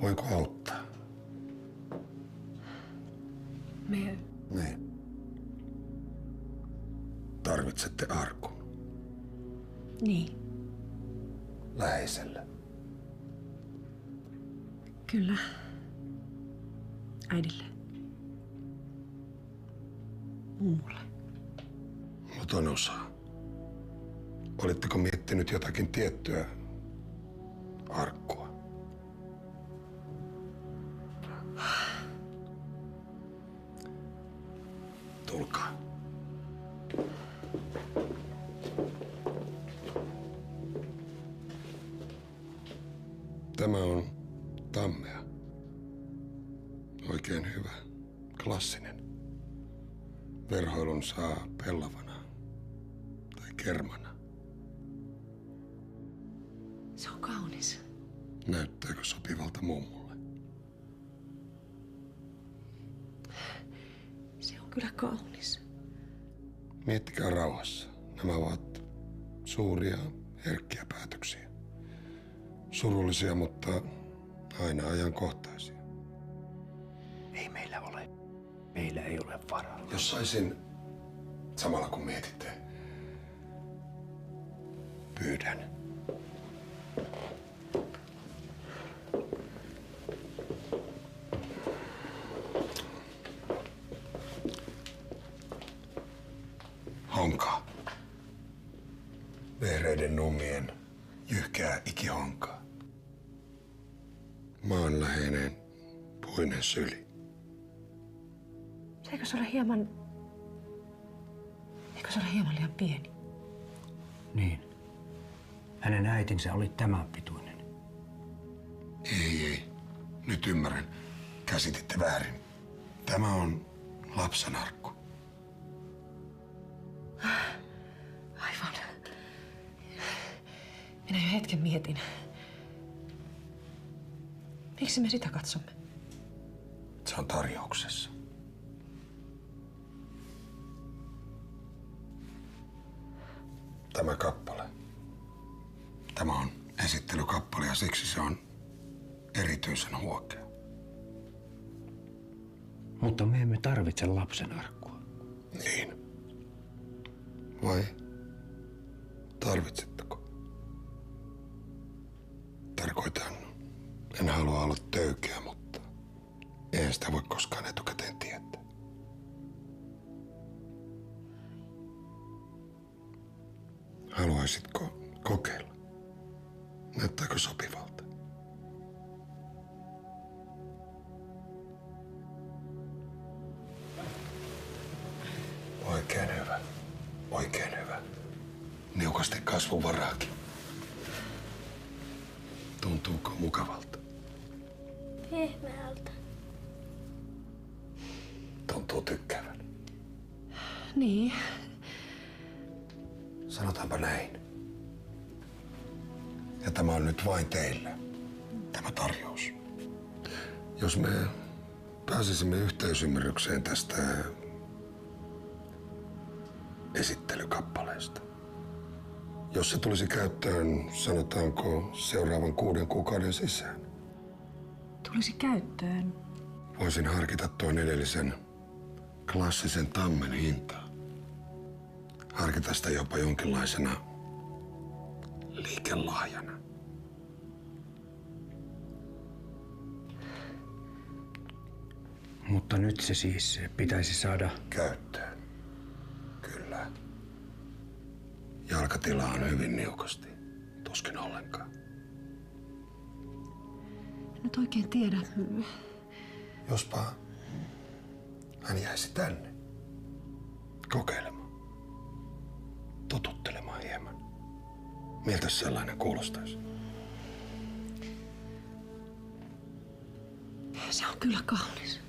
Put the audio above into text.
Voinko auttaa? Me... Niin. Tarvitsette arkun. Niin, Läheiselle. kyllä. Äidille. Mummulle. Otan osaa. Olitteko miettinyt jotakin tiettyä arkkua? Tulkaa. Tämä on tammea. Oikein hyvä. Klassinen. Verhoilun saa pellavana tai kermana. Se on kaunis. Näyttääkö sopivalta mummulle? Se on kyllä kaunis. Miettikää rauhassa. Nämä ovat suuria, herkkiä päätöksiä. Surullisia, mutta aina ajankohtaisia. Ei meillä ole. Meillä ei ole varaa. Jos saisin, samalla kun mietitte, pyydän. Honkaa. Vehreiden nummien jyhkää ikihonkaa. Maanläheinen puinen syli. Eikö se ole hieman... Eikö se ole hieman liian pieni? Niin. Hänen äitinsä oli tämän pituinen. Ei. Nyt ymmärrän. Käsititte väärin. Tämä on lapsenarkku. Aivan. Minä jo hetken mietin. Miksi me sitä katsomme? Se on tarjouksessa. Tämä kappale. Tämä on esittelykappale ja siksi se on erityisen huokea. Mutta me emme tarvitse lapsen arkkua. Niin. Vai tarvitsetteko? Tarkoitan, en halua olla töykeä, mutta eihän sitä voi koskaan etukäteen tietää. Haluaisitko kokeilla? Näyttääkö sopivalta? Oikein hyvä. Oikein hyvä. Niukasti kasvuvaraakin. Tuntuuko mukavalta? Pehmeältä. Tuntuu tykkäävän. Niin. Sanotaanpa näin. Ja tämä on nyt vain teille, tämä tarjous. Jos me pääsisimme yhteisymmärrykseen tästä esittelykappaleesta. Jos se tulisi käyttöön, sanotaanko seuraavan 6 kuukauden sisään. Tulisi käyttöön. Voisin harkita tuon edellisen klassisen tammen hintaa. Harkita sitä jopa jonkinlaisena liikelahjana. Mutta nyt se siis pitäisi saada... Käyttöön. Kyllä. Jalkatila on hyvin niukasti. Tuskin ollenkaan. En nyt oikein tiedä. Jospa hän jäisi tänne. Kokeilemaan. Totuttelemaan hieman. Miltä sellainen kuulostaisi? Se on kyllä kaunis.